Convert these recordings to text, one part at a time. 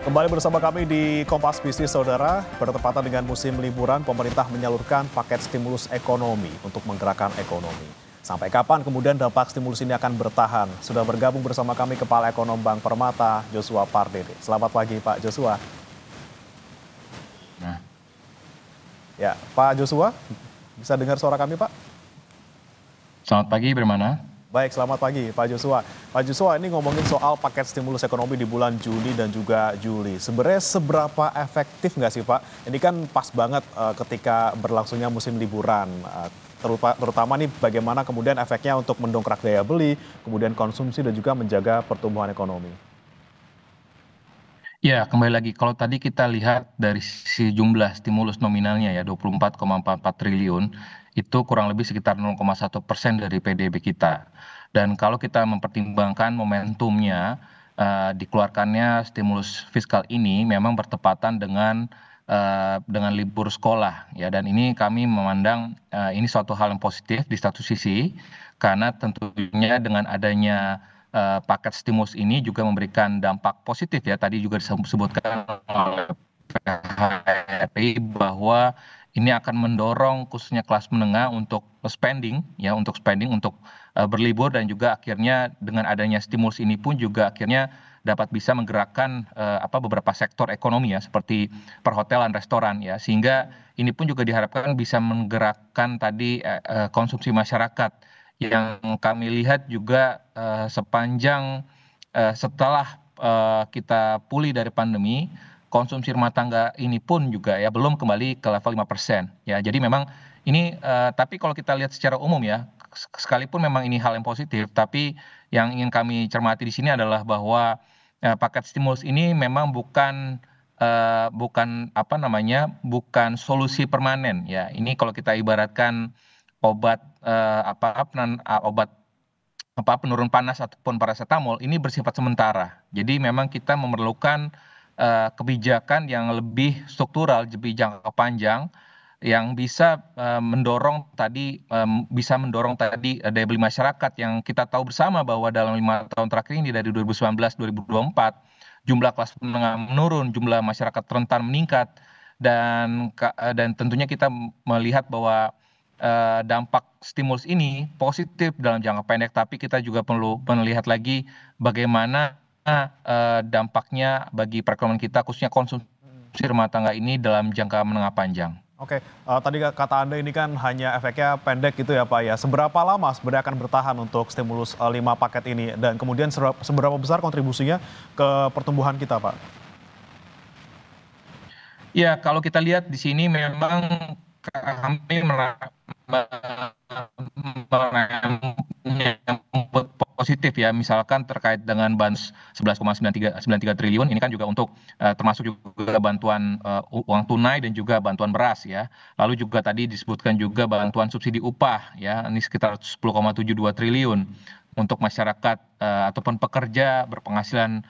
Kembali bersama kami di Kompas Bisnis Saudara, bertepatan dengan musim liburan, pemerintah menyalurkan paket stimulus ekonomi untuk menggerakkan ekonomi. Sampai kapan kemudian dampak stimulus ini akan bertahan? Sudah bergabung bersama kami Kepala Ekonom Bank Permata, Joshua Pardede. Selamat pagi Pak Joshua. Nah, Ya, Pak Joshua, bisa dengar suara kami Pak? selamat pagi, Bagaimana? Baik, selamat pagi Pak Joshua. Pak Joshua, ini ngomongin soal paket stimulus ekonomi di bulan Juni dan juga Juli. Sebenarnya seberapa efektif nggak sih Pak? Ini kan pas banget ketika berlangsungnya musim liburan. Terutama nih bagaimana kemudian efeknya untuk mendongkrak daya beli, kemudian konsumsi dan juga menjaga pertumbuhan ekonomi. Ya, kembali lagi, kalau tadi kita lihat dari sisi jumlah stimulus nominalnya ya, 24,44 triliun, itu kurang lebih sekitar 0,1% dari PDB kita. Dan kalau kita mempertimbangkan momentumnya, dikeluarkannya stimulus fiskal ini memang bertepatan dengan libur sekolah ya, dan ini kami memandang ini suatu hal yang positif di satu sisi, karena tentunya dengan adanya paket stimulus ini juga memberikan dampak positif ya. Tadi juga disebutkan oleh PHRI bahwa ini akan mendorong khususnya kelas menengah untuk spending ya, untuk berlibur, dan juga akhirnya dengan adanya stimulus ini pun juga akhirnya dapat bisa menggerakkan beberapa sektor ekonomi ya, seperti perhotelan, restoran ya, sehingga ini pun juga diharapkan bisa menggerakkan tadi konsumsi masyarakat yang kami lihat juga sepanjang setelah kita pulih dari pandemi, konsumsi rumah tangga ini pun juga ya belum kembali ke level 5% ya. Jadi memang ini tapi kalau kita lihat secara umum ya, sekalipun memang ini hal yang positif, tapi yang ingin kami cermati di sini adalah bahwa paket stimulus ini memang bukan solusi permanen ya. Ini kalau kita ibaratkan obat obat penurun panas ataupun paracetamol ini bersifat sementara. Jadi memang kita memerlukan kebijakan yang lebih struktural, lebih jangka panjang, yang bisa mendorong tadi daya beli masyarakat, yang kita tahu bersama bahwa dalam 5 tahun terakhir ini dari 2019 2024 jumlah kelas menengah menurun, jumlah masyarakat rentan meningkat, dan tentunya kita melihat bahwa dampak stimulus ini positif dalam jangka pendek, tapi kita juga perlu melihat lagi bagaimana dampaknya bagi perekonomian kita, khususnya konsumsi rumah tangga ini dalam jangka menengah panjang. Oke, tadi kata Anda ini kan hanya efeknya pendek gitu ya Pak ya. Seberapa lama sebenarnya akan bertahan untuk stimulus 5 paket ini? Dan kemudian seberapa besar kontribusinya ke pertumbuhan kita Pak? Ya, kalau kita lihat di sini memang kami menyambut positif ya, misalkan terkait dengan bansos 11,93 triliun, ini kan juga untuk termasuk juga bantuan uang tunai dan juga bantuan beras ya. Lalu juga tadi disebutkan juga bantuan subsidi upah ya, ini sekitar 10,72 triliun untuk masyarakat ataupun pekerja berpenghasilan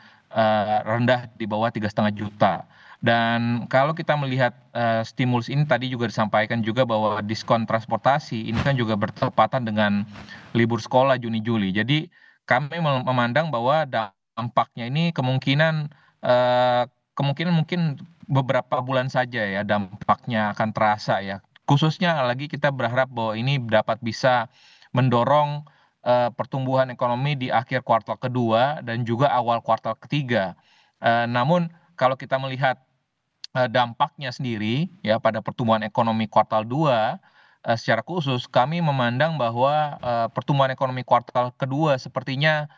rendah di bawah 3,5 juta. Dan kalau kita melihat stimulus ini, tadi juga disampaikan juga bahwa diskon transportasi ini kan juga bertepatan dengan libur sekolah Juni-Juli. Jadi kami memandang bahwa dampaknya ini eh, kemungkinan mungkin beberapa bulan saja ya dampaknya akan terasa ya. Khususnya lagi kita berharap bahwa ini dapat bisa mendorong pertumbuhan ekonomi di akhir kuartal kedua dan juga awal kuartal ketiga. Namun kalau kita melihat dampaknya sendiri ya pada pertumbuhan ekonomi kuartal 2 secara khusus, kami memandang bahwa pertumbuhan ekonomi kuartal kedua sepertinya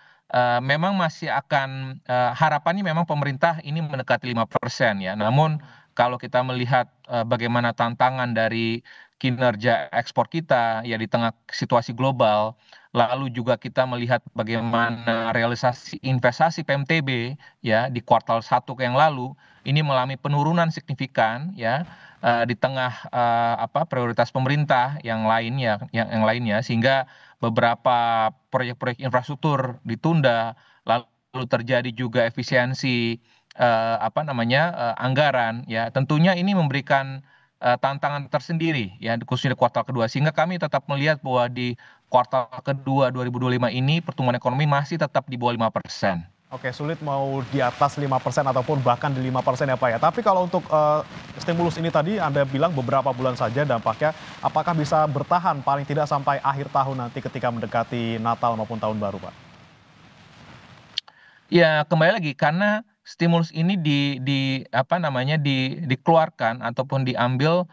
memang masih akan, harapannya memang pemerintah ini mendekati 5% ya. Namun kalau kita melihat bagaimana tantangan dari kinerja ekspor kita ya di tengah situasi global, lalu juga kita melihat bagaimana realisasi investasi PMTB ya di kuartal 1 yang lalu ini mengalami penurunan signifikan ya, di tengah prioritas pemerintah yang lainnya, sehingga beberapa proyek-proyek infrastruktur ditunda, lalu terjadi juga efisiensi anggaran ya. Tentunya ini memberikan tantangan tersendiri ya, khususnya di kuartal kedua, sehingga kami tetap melihat bahwa di kuartal kedua 2025 ini pertumbuhan ekonomi masih tetap di bawah 5%. Oke, sulit mau di atas 5% ataupun bahkan di 5% ya Pak ya. Tapi kalau untuk stimulus ini tadi Anda bilang beberapa bulan saja dampaknya, apakah bisa bertahan paling tidak sampai akhir tahun nanti ketika mendekati Natal maupun Tahun Baru Pak? Ya, kembali lagi karena stimulus ini apa namanya, dikeluarkan ataupun diambil,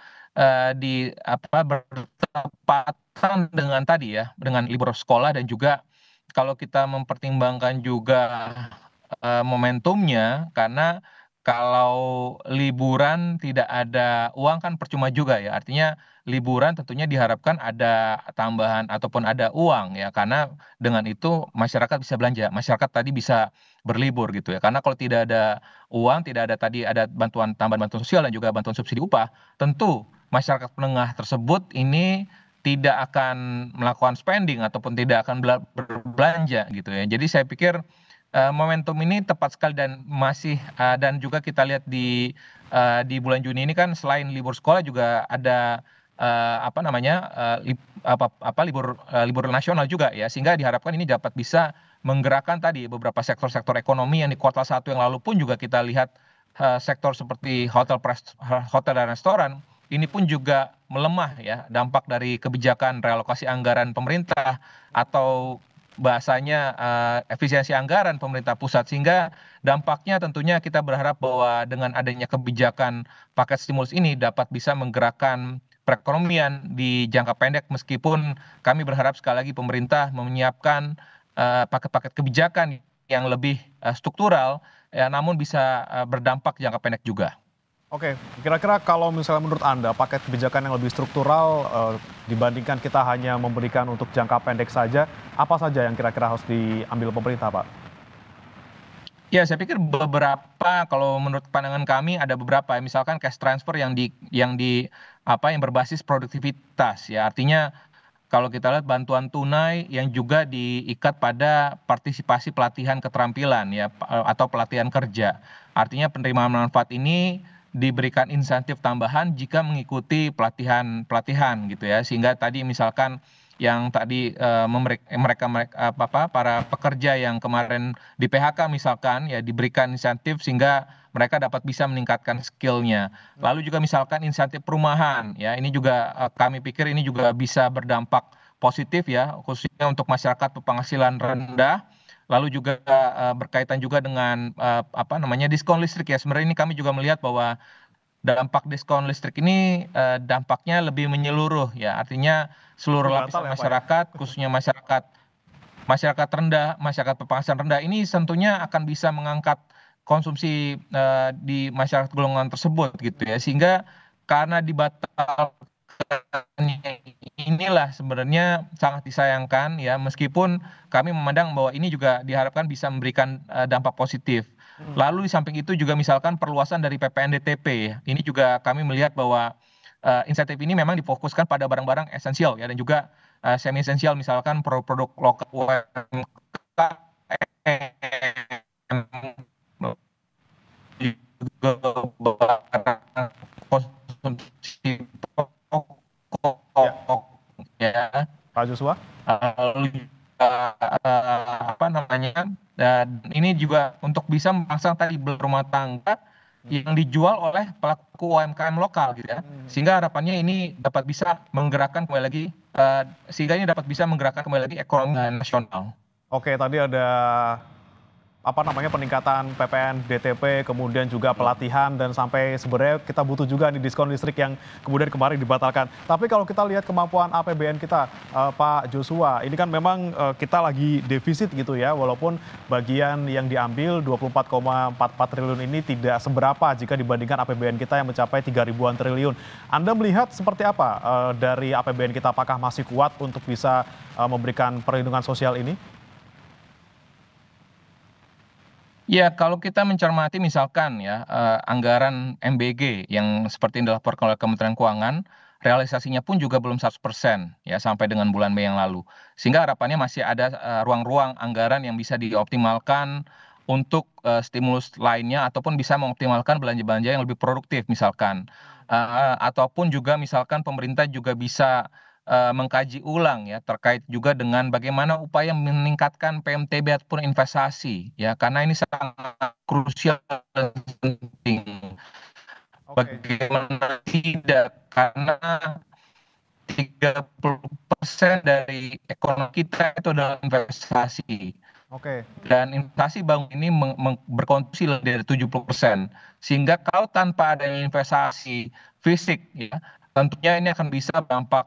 di apa, bertepatan dengan tadi ya, dengan libur sekolah dan juga kalau kita mempertimbangkan juga, momentumnya karena kalau liburan tidak ada uang kan percuma juga ya. Artinya liburan tentunya diharapkan ada tambahan ataupun ada uang ya, karena dengan itu masyarakat bisa belanja, masyarakat tadi bisa berlibur gitu ya. Karena kalau tidak ada uang, tidak ada tadi ada bantuan tambahan bantuan sosial dan juga bantuan subsidi upah, tentu masyarakat menengah tersebut ini tidak akan melakukan spending ataupun tidak akan berbelanja gitu ya. Jadi saya pikir momentum ini tepat sekali dan masih dan juga kita lihat di bulan Juni ini kan selain libur sekolah juga ada apa namanya, libur nasional juga ya, sehingga diharapkan ini dapat bisa menggerakkan tadi beberapa sektor-sektor ekonomi yang di kuartal 1 yang lalu pun juga kita lihat, sektor seperti hotel dan restoran, ini pun juga melemah ya, dampak dari kebijakan realokasi anggaran pemerintah atau bahasanya, efisiensi anggaran pemerintah pusat. Sehingga dampaknya tentunya kita berharap bahwa dengan adanya kebijakan paket stimulus ini dapat bisa menggerakkan perekonomian di jangka pendek, meskipun kami berharap sekali lagi pemerintah menyiapkan, paket-paket kebijakan yang lebih, struktural, ya namun bisa, berdampak jangka pendek juga. Oke, kira-kira kalau misalnya menurut Anda paket kebijakan yang lebih struktural, dibandingkan kita hanya memberikan untuk jangka pendek saja, apa saja yang kira-kira harus diambil pemerintah, Pak? Ya, saya pikir beberapa kalau menurut pandangan kami ada beberapa, misalkan cash transfer yang berbasis produktivitas ya. Artinya kalau kita lihat bantuan tunai yang juga diikat pada partisipasi pelatihan keterampilan ya, atau pelatihan kerja. Artinya penerimaan manfaat ini diberikan insentif tambahan jika mengikuti pelatihan-pelatihan gitu ya. Sehingga tadi misalkan yang tadi, para pekerja yang kemarin di-PHK misalkan ya diberikan insentif sehingga mereka dapat bisa meningkatkan skill-nya. Lalu juga misalkan insentif perumahan ya, ini juga, kami pikir ini juga bisa berdampak positif ya, khususnya untuk masyarakat berpenghasilan rendah. Lalu juga, berkaitan juga dengan, diskon listrik ya. Sebenarnya ini kami juga melihat bahwa dampak diskon listrik ini, dampaknya lebih menyeluruh ya, artinya seluruh Horizontal lapisan ya, Pak, ya? masyarakat, khususnya masyarakat masyarakat rendah, masyarakat berpenghasilan rendah ini tentunya akan bisa mengangkat konsumsi, di masyarakat golongan tersebut gitu ya. Sehingga karena dibatalkannya inilah sebenarnya sangat disayangkan ya, meskipun kami memandang bahwa ini juga diharapkan bisa memberikan, dampak positif. Mhm. Lalu di samping itu juga misalkan perluasan dari PPNDTP ya, ini juga kami melihat bahwa, insentif ini memang difokuskan pada barang-barang esensial ya dan juga, semi esensial misalkan produk-produk lokal UMKM, juga barang konsumsi Ya, pokok ya. Pak Joshua? Lalu juga, dan ini juga untuk bisa merangsang tadi berumah tangga yang dijual oleh pelaku UMKM lokal gitu ya. Mhm. Sehingga harapannya ini dapat bisa menggerakkan kembali lagi, sehingga ini dapat bisa menggerakkan kembali lagi ekonomi nasional. Oke, tadi ada peningkatan PPN DTP, kemudian juga pelatihan dan sampai sebenarnya kita butuh juga nih diskon listrik yang kemudian kemarin dibatalkan. Tapi kalau kita lihat kemampuan APBN kita, Pak Joshua, ini kan memang kita lagi defisit gitu ya, walaupun bagian yang diambil 24,44 triliun ini tidak seberapa jika dibandingkan APBN kita yang mencapai 3 ribuan triliun. Anda melihat seperti apa dari APBN kita, apakah masih kuat untuk bisa memberikan perlindungan sosial ini? Ya, kalau kita mencermati misalkan ya, anggaran MBG yang seperti yang dilaporkan oleh Kementerian Keuangan, realisasinya pun juga belum 100% ya sampai dengan bulan Mei yang lalu. Sehingga harapannya masih ada, ruang-ruang anggaran yang bisa dioptimalkan untuk, stimulus lainnya ataupun bisa mengoptimalkan belanja-belanja yang lebih produktif misalkan. Ataupun juga misalkan pemerintah juga bisa, mengkaji ulang ya terkait juga dengan bagaimana upaya meningkatkan PMTB ataupun investasi ya karena ini sangat krusial dan penting. Oke, Bagaimana tidak karena 30% dari ekonomi kita itu adalah investasi. oke. Dan investasi bank ini berkontribusi lebih dari 70%. Sehingga kalau tanpa adanya investasi fisik, ya, tentunya ini akan bisa berdampak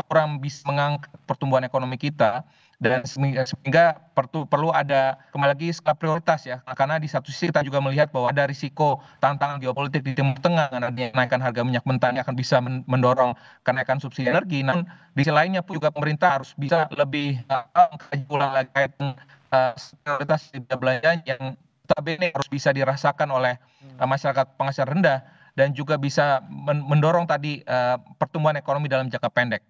kurang bisa mengangkat pertumbuhan ekonomi kita. Dan sehingga perlu ada kembali lagi skala prioritas ya. Karena di satu sisi kita juga melihat bahwa ada risiko tantangan geopolitik di Timur Tengah, karena adanya kenaikan harga minyak mentah ini akan bisa mendorong kenaikan subsidi energi. Namun di sisi lainnya pun juga pemerintah harus bisa lebih mengkaji ulang lagi kaitan prioritas belanja yang notabene harus bisa dirasakan oleh masyarakat penghasilan rendah dan juga bisa mendorong tadi pertumbuhan ekonomi dalam jangka pendek.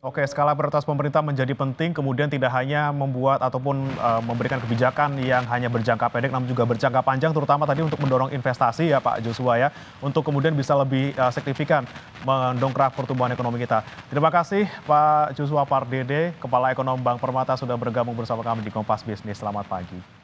Oke, skala prioritas pemerintah menjadi penting, kemudian tidak hanya membuat ataupun memberikan kebijakan yang hanya berjangka pendek, namun juga berjangka panjang, terutama tadi untuk mendorong investasi ya Pak Joshua ya, untuk kemudian bisa lebih signifikan mendongkrak pertumbuhan ekonomi kita. Terima kasih Pak Joshua Pardede, Kepala Ekonom Bank Permata sudah bergabung bersama kami di Kompas Bisnis. Selamat pagi.